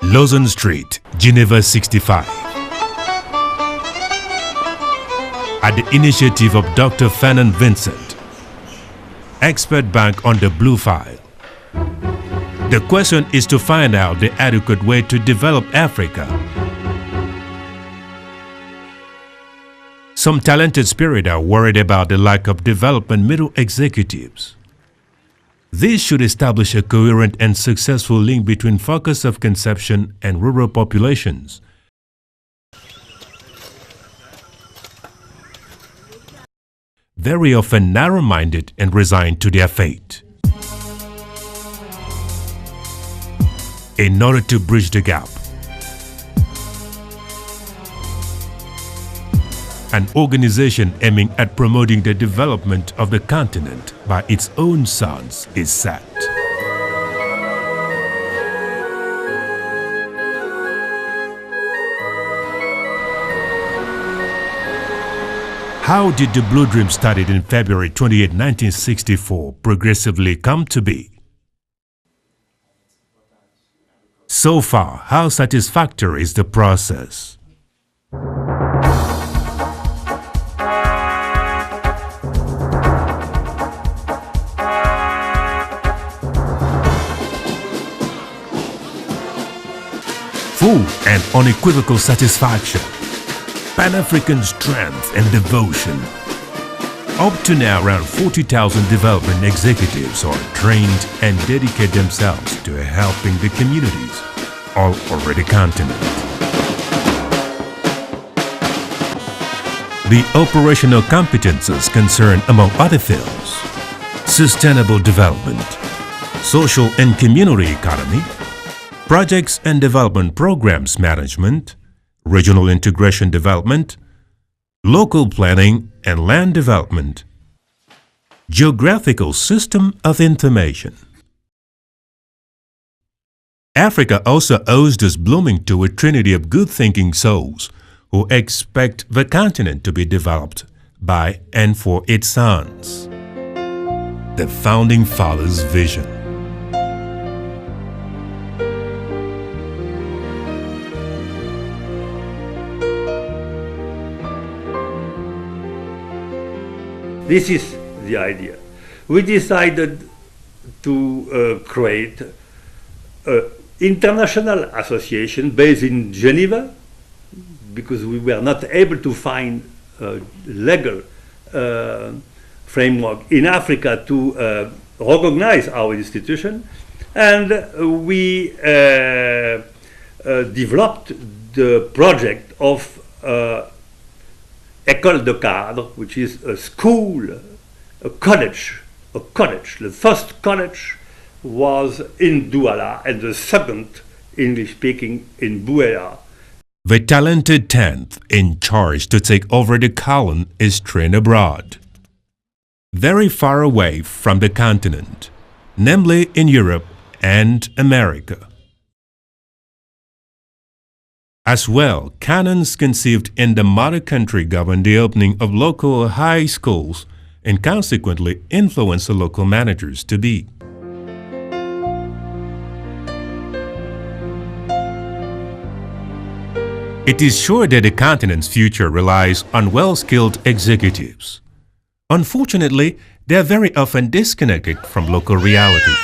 Lausanne Street, Geneva 65. At the initiative of Dr. Fanon Vincent, Expert Bank on the Blue File. The question is to find out the adequate way to develop Africa. Some talented spirits are worried about the lack of development middle executives. This should establish a coherent and successful link between focus of conception and rural populations. Very often narrow-minded and resigned to their fate. In order to bridge the gap, an organization aiming at promoting the development of the continent by its own sons is set. How did the Blue Dream started in February 28, 1964 progressively come to be? So far, how satisfactory is the process? Full and unequivocal satisfaction, Pan-African strength and devotion. Up to now, around 40,000 development executives are trained and dedicate themselves to helping the communities all over the continent. The operational competences concern, among other fields, sustainable development, social and community economy, projects and development programs management, regional integration development, local planning and land development, geographical system of information. Africa also owes this blooming to a trinity of good-thinking souls who expect the continent to be developed by and for its sons. The Founding Fathers' vision. This is the idea. We decided to create an international association based in Geneva because we were not able to find a legal framework in Africa to recognize our institution, and we developed the project of École de Cadre, which is a school, a college. The first college was in Douala and the second, English-speaking, in Bouéa. The talented 10th in charge to take over the colony is trained abroad, very far away from the continent, namely in Europe and America. As well, canons conceived in the mother country govern the opening of local high schools and consequently influence the local managers to be. It is sure that the continent's future relies on well-skilled executives. Unfortunately, they are very often disconnected from local realities.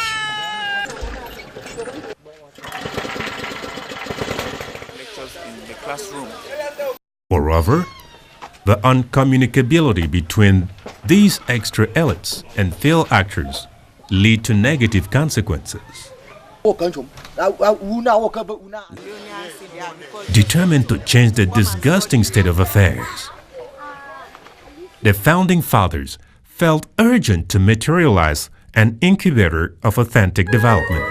Moreover, the uncommunicability between these extra elites and field actors lead to negative consequences. Determined to change the disgusting state of affairs, the Founding Fathers felt urgent to materialize an incubator of authentic development.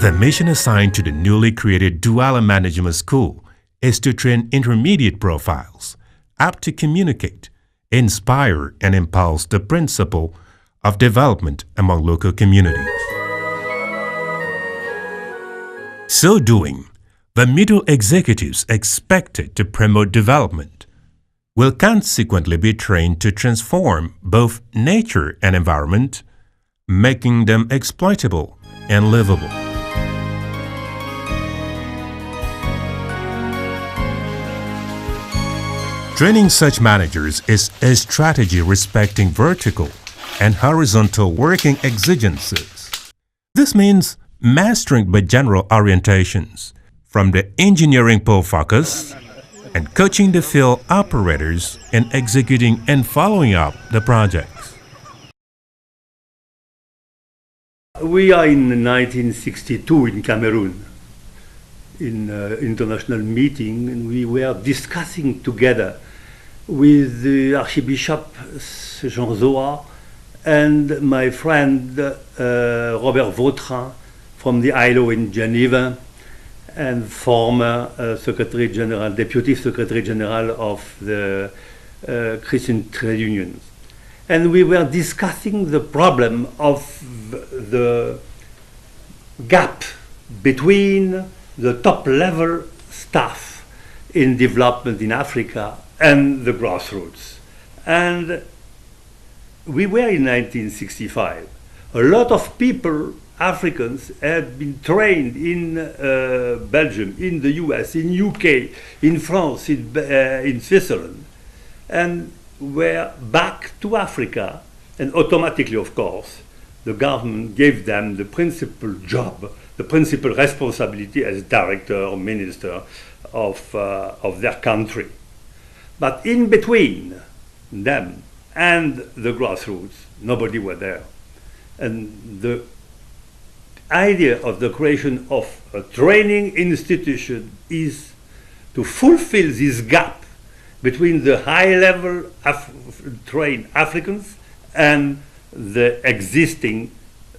The mission assigned to the newly created Douala Management School is to train intermediate profiles, apt to communicate, inspire, and impulse the principle of development among local communities. So doing, the middle executives expected to promote development, will consequently be trained to transform both nature and environment, making them exploitable and livable. Training such managers is a strategy respecting vertical and horizontal working exigencies. This means mastering the general orientations from the engineering pole focus and coaching the field operators in executing and following up the projects. We are in 1962 in Cameroon, in an international meeting, and we were discussing together with the Archbishop Jean Zoa and my friend Robert Vautrin from the ILO in Geneva, and former Secretary General, Deputy Secretary General of the Christian Trade Unions. And we were discussing the problem of the gap between the top level staff in development in Africa and the grassroots. And we were in 1965. A lot of people, Africans, had been trained in Belgium, in the US, in UK, in France, in Switzerland, and were back to Africa. And automatically, of course, the government gave them the principal job, the principal responsibility as director or minister of their country. But in between them and the grassroots, nobody were there. And the idea of the creation of a training institution is to fulfill this gap between the high-level trained Africans and the existing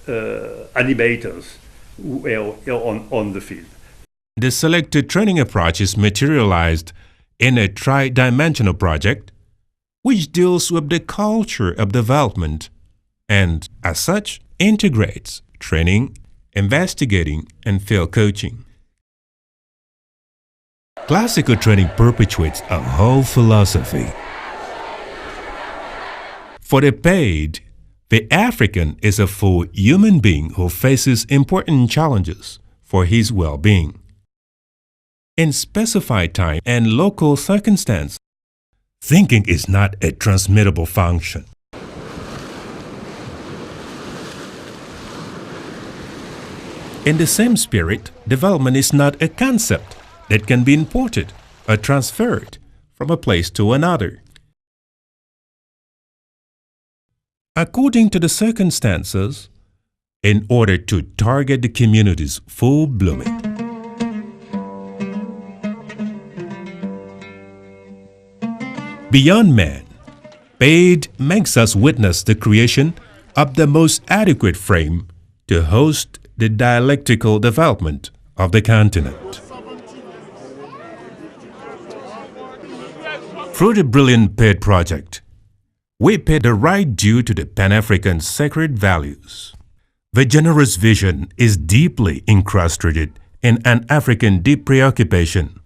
animators who are on the field. The selected training approach is materialized in a tri-dimensional project which deals with the culture of development and, as such, integrates training, investigating, and field coaching. Classical training perpetuates a whole philosophy. For the paid, the African is a full human being who faces important challenges for his well-being. In specified time and local circumstance, thinking is not a transmittable function. In the same spirit, development is not a concept that can be imported or transferred from a place to another. According to the circumstances, in order to target the community's full blooming. Beyond man, paid makes us witness the creation of the most adequate frame to host the dialectical development of the continent. Through the brilliant PAID project, we pay the right due to the Pan-African sacred values. The generous vision is deeply incrusted in an African deep preoccupation.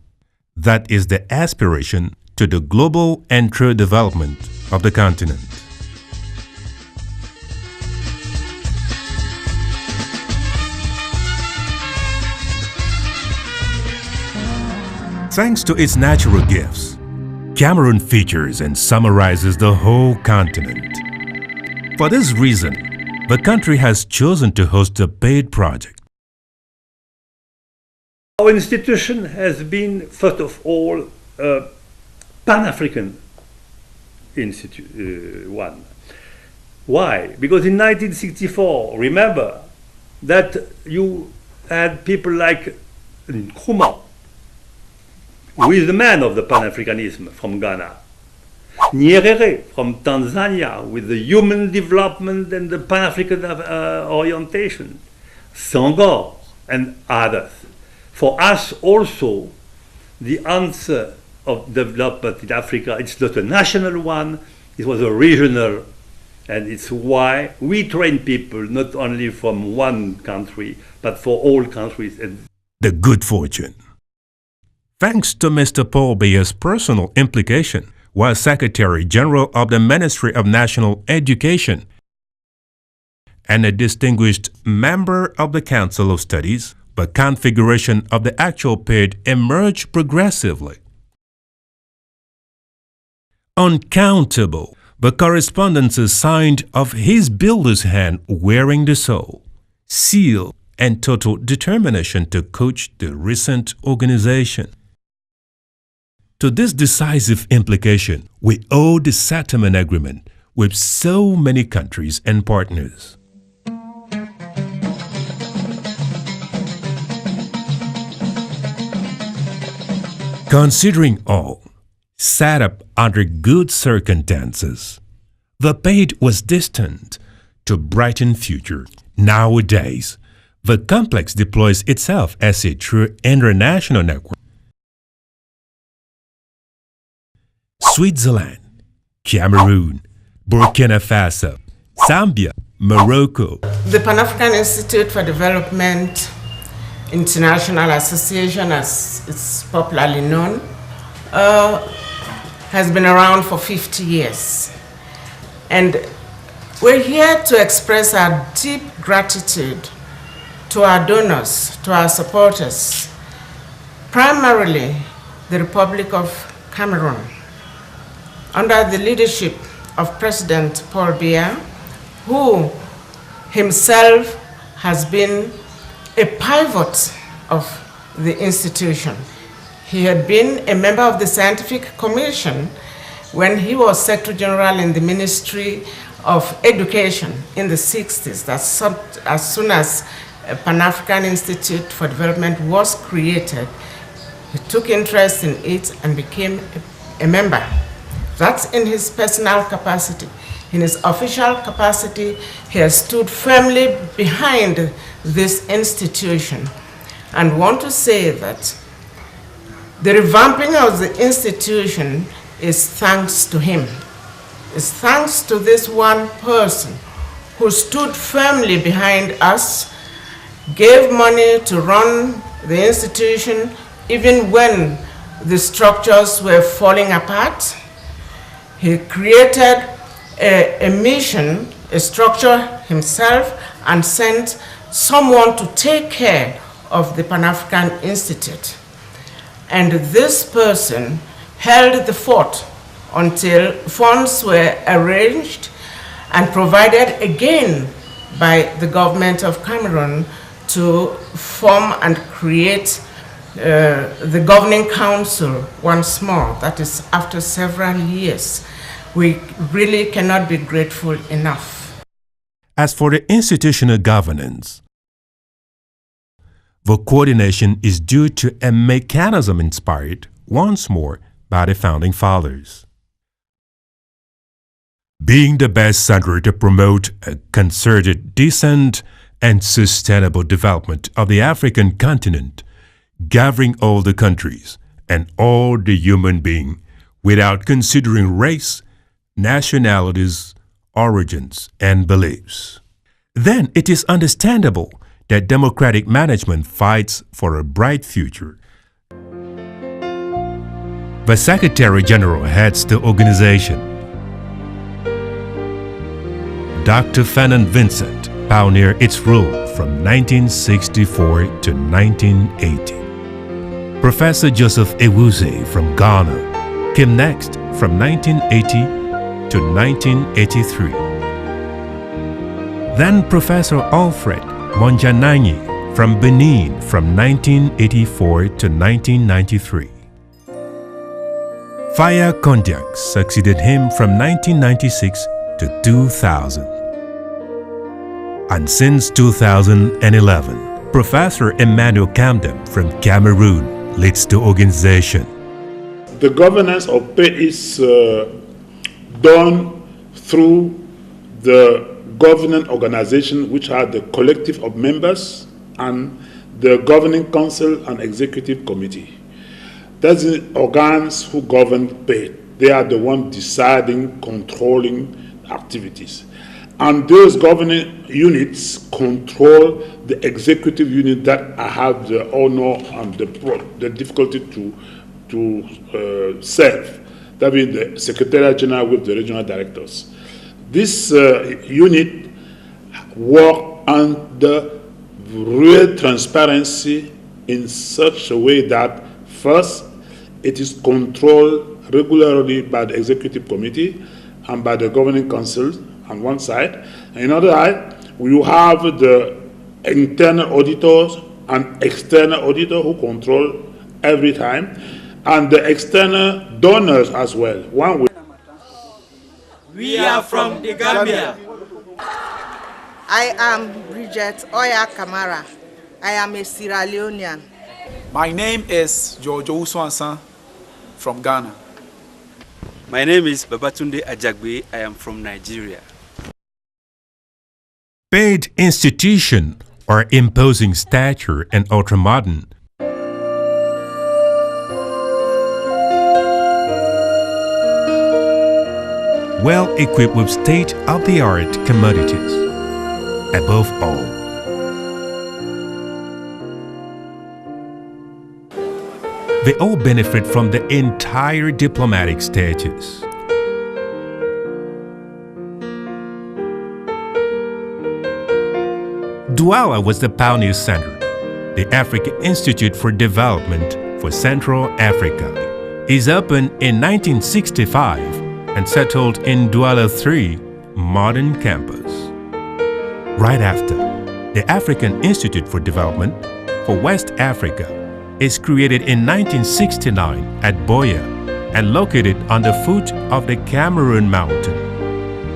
That is the aspiration to the global and true development of the continent. Thanks to its natural gifts, Cameroon features and summarizes the whole continent. For this reason, the country has chosen to host the PAID project. Our institution has been, first of all, Pan-African one. Why? Because in 1964, remember that you had people like Nkrumah, who is the man of the Pan-Africanism from Ghana, Nyerere from Tanzania with the human development and the Pan-African orientation, Senghor and others. For us also, the answer of development in Africa, it's not a national one, it was a regional, and it's why we train people not only from one country, but for all countries. And the good fortune. Thanks to Mr. Paul Biya's personal implication, was Secretary General of the Ministry of National Education and a distinguished member of the Council of Studies, but configuration of the actual period emerged progressively. Uncountable the correspondences signed of his builder's hand wearing the soul, seal, and total determination to coach the recent organization. To this decisive implication, we owe the settlement agreement with so many countries and partners. Considering all, set up under good circumstances, the path was destined to brighten future. Nowadays, the complex deploys itself as a true international network. Switzerland, Cameroon, Burkina Faso, Zambia, Morocco. The Pan-African Institute for Development International Association, as it's popularly known, has been around for 50 years. And we're here to express our deep gratitude to our donors, to our supporters, primarily the Republic of Cameroon, under the leadership of President Paul Biya, who himself has been a pivot of the institution. He had been a member of the Scientific Commission when he was Secretary General in the Ministry of Education in the 60s. That's as soon as Pan-African Institute for Development was created, he took interest in it and became a member. That's in his personal capacity. In his official capacity, he has stood firmly behind this institution. And want to say that the revamping of the institution is thanks to him. It's thanks to this one person who stood firmly behind us, gave money to run the institution even when the structures were falling apart. He created a mission, a structure himself, and sent someone to take care of the Pan-African Institute. And this person held the fort until funds were arranged and provided again by the government of Cameroon to form and create the governing council once more. That is after several years. We really cannot be grateful enough. As for the institutional governance, the coordination is due to a mechanism inspired once more by the Founding Fathers. Being the best center to promote a concerted, decent, and sustainable development of the African continent, gathering all the countries and all the human beings without considering race, nationalities, origins, and beliefs. Then it is understandable that democratic management fights for a bright future. The Secretary General heads the organization. Dr. Fanon Vincent pioneered its rule from 1964 to 1980. Professor Joseph Ewuze from Ghana came next from 1980 to 1983. Then Professor Alfred Monjananyi from Benin from 1984 to 1993. Faya Kondiak succeeded him from 1996 to 2000. And since 2011, Professor Emmanuel Kamdem from Cameroon leads the organization. The governance of PAY is done through the governing organization, which are the collective of members, and the governing council and executive committee. That's the organs who govern PAY. They are the ones deciding, controlling activities. And those governing units control the executive unit that I have the honor and the difficulty to serve. that is the Secretariat General with the regional directors. This unit work under real transparency in such a way that first, it is controlled regularly by the executive committee and by the governing council on one side. And on the other side, we have the internal auditors and external auditor who control every time, and the external donors as well. One way. We are from the Gambia. I am Bridget Oya Kamara. I am a Sierra Leonean. My name is Jojo Uswansan from Ghana. My name is Babatunde Ajagbe. I am from Nigeria. Paid institution or imposing stature and ultramodern. Well equipped with state-of-the-art commodities. Above all, they all benefit from the entire diplomatic status. Douala was the pioneer center, the African Institute for Development for Central Africa. Is opened in 1965 and settled in Douala 3 modern campus. Right after, the African Institute for Development for West Africa is created in 1969 at Boya and located on the foot of the Cameroon Mountain.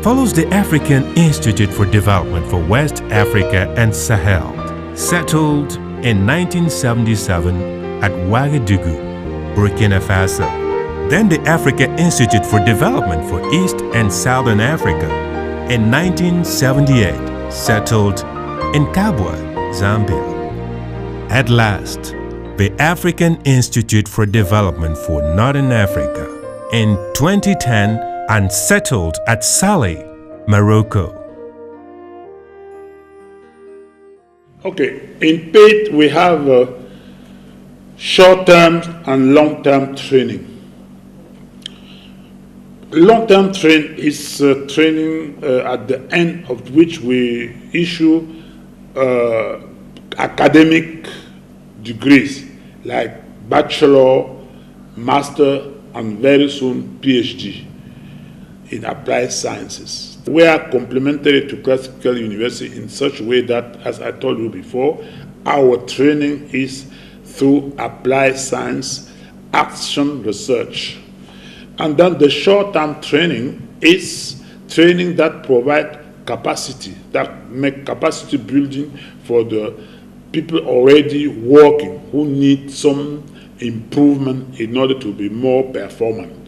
Follows the African Institute for Development for West Africa and Sahel, settled in 1977 at Ouagadougou, Burkina Faso. Then the African Institute for Development for East and Southern Africa in 1978, settled in Kabwe, Zambia. At last, the African Institute for Development for Northern Africa in 2010 and settled at Salé, Morocco. Okay, in paid we have short-term and long-term training. Long-term training is training at the end of which we issue academic degrees like bachelor, master, and very soon PhD in applied sciences. We are complementary to classical university in such a way that, as I told you before, our training is through applied science, action research. And then the short-term training is training that provide capacity, that make capacity building for the people already working who need some improvement in order to be more performant.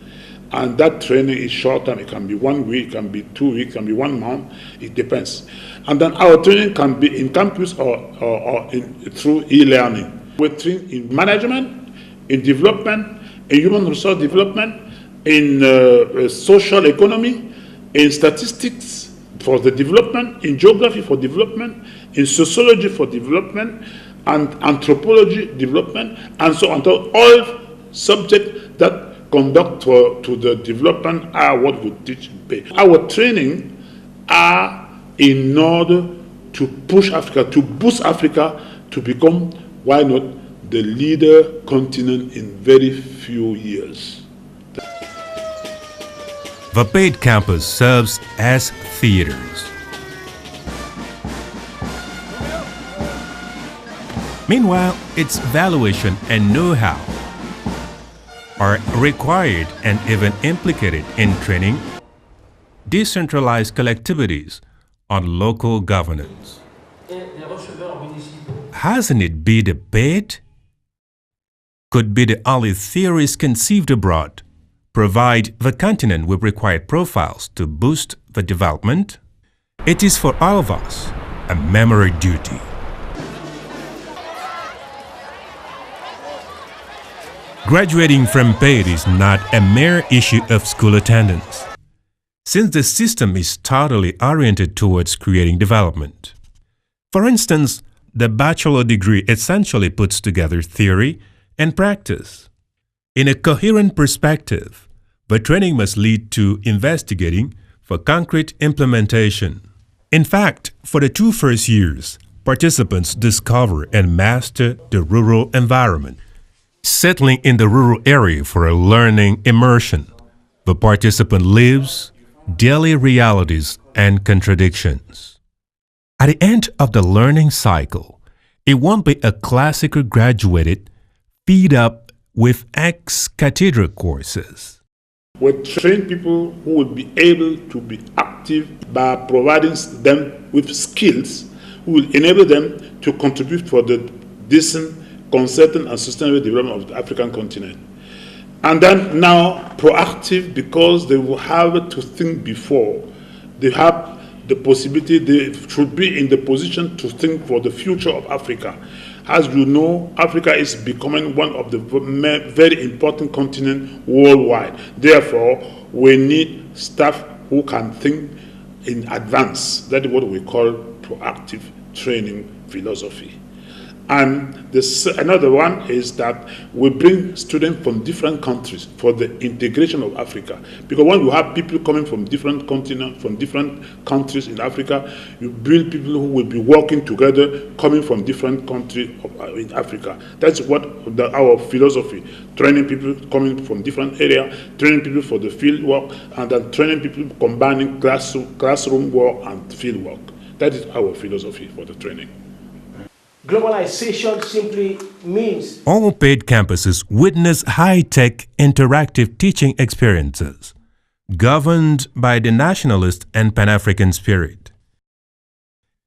And that training is short-term. It can be 1 week, it can be 2 weeks, it can be 1 month. It depends. And then our training can be in campus or through e-learning. We train in management, in development, in human resource development, in social economy, in statistics for the development, in geography for development, in sociology for development, and anthropology development, and so on. So all subjects that conduct to the development are what we teach in pay. Our training are in order to push Africa, to boost Africa to become, why not, the leader continent in very few years. The paid campus serves as theaters. Meanwhile, its valuation and know-how are required and even implicated in training decentralized collectivities on local governance. Hasn't it been the paid? Could be the only theories conceived abroad provide the continent with required profiles to boost the development? It is for all of us a memory duty. Graduating from paid is not a mere issue of school attendance, since the system is totally oriented towards creating development. For instance, the bachelor degree essentially puts together theory and practice. In a coherent perspective, but training must lead to investigating for concrete implementation. In fact, for the 2 first years, participants discover and master the rural environment. Settling in the rural area for a learning immersion, the participant lives daily realities and contradictions. At the end of the learning cycle, it won't be a classical graduated feed up with ex-cathedra courses. We train people who will be able to be active by providing them with skills who will enable them to contribute for the decent, concerted and sustainable development of the African continent. And then now proactive, because they will have to think before. They have the possibility, they should be in the position to think for the future of Africa. As you know, Africa is becoming one of the very important continents worldwide. Therefore, we need staff who can think in advance. That is what we call proactive training philosophy. And another one is that we bring students from different countries for the integration of Africa. Because when you have people coming from different continents, from different countries in Africa, you build people who will be working together, coming from different countries in Africa. That's what our philosophy, training people coming from different areas, training people for the field work, and then training people combining classroom work and field work. That is our philosophy for the training. Globalization simply means All paid campuses witness high-tech interactive teaching experiences, governed by the nationalist and Pan-African spirit.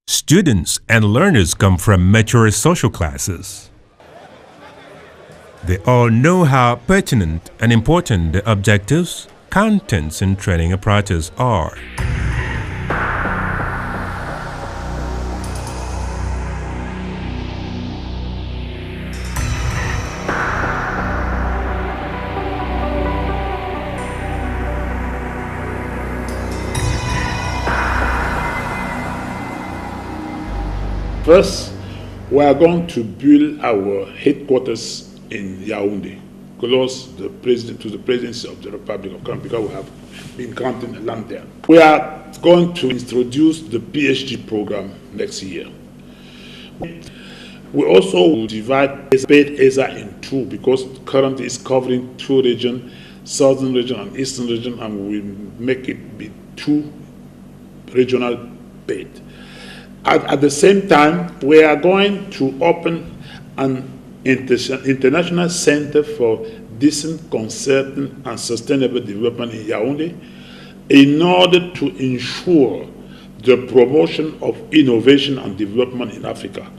Students and learners come from mature social classes. They all know how pertinent and important the objectives, contents, and training approaches are. First, we are going to build our headquarters in Yaoundé, close to the presidency of the Republic of Ghana, because we have been granted a land there. We are going to introduce the PhD program next year. We also will divide paid ESA in two, because currently it's covering two regions, southern region and eastern region, and we will make it be two regional paid. At the same time, we are going to open an international center for decent, concerted, and sustainable development in Yaoundé in order to ensure the promotion of innovation and development in Africa.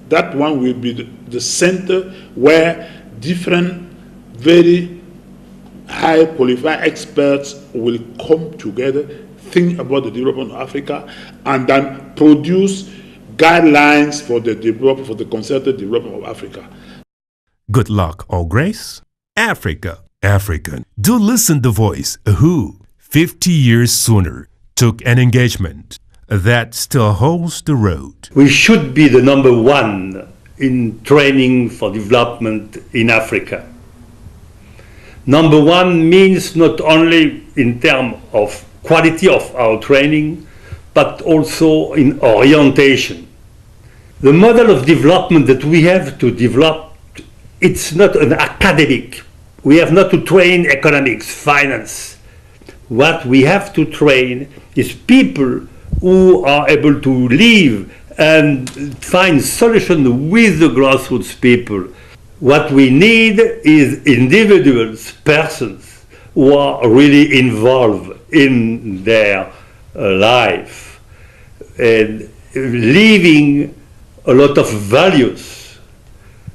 That one will be the center where different, very high qualified experts will come together, think about the development of Africa, and then produce guidelines for the concerted development of Africa. Good luck or grace? Africa, African. Do listen the voice who, 50 years sooner, took an engagement that still holds the road. We should be the number one in training for development in Africa. Number one means not only in terms of quality of our training, but also in orientation. The model of development that we have to develop, it's not an academic. We have not to train economics, finance. What we have to train is people who are able to live and find solutions with the grassroots people. What we need is individuals, persons, who are really involved in their life and living a lot of values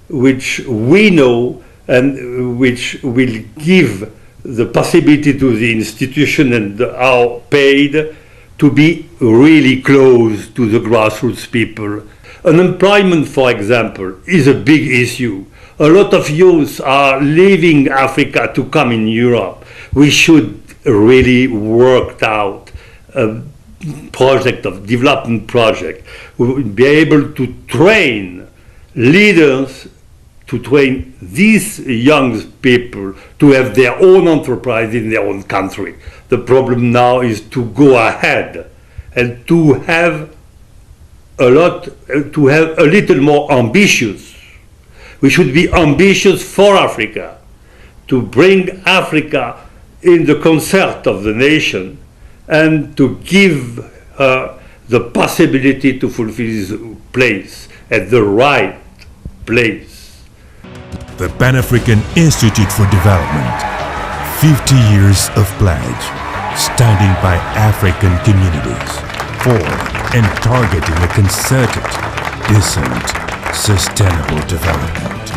which we know and which will give the possibility to the institution and our paid to be really close to the grassroots people. Unemployment, for example, is a big issue. A lot of youth are leaving Africa to come in Europe. We should really work out a project of development project. We will be able to train leaders to train these young people to have their own enterprise in their own country. The problem now is to go ahead and to have a little more ambitious. We should be ambitious for Africa, to bring Africa in the concert of the nation and to give her the possibility to fulfill his place at the right place. The Pan-African Institute for Development, 50 years of pledge, standing by African communities, for and targeting a concerted, decent, sustainable development.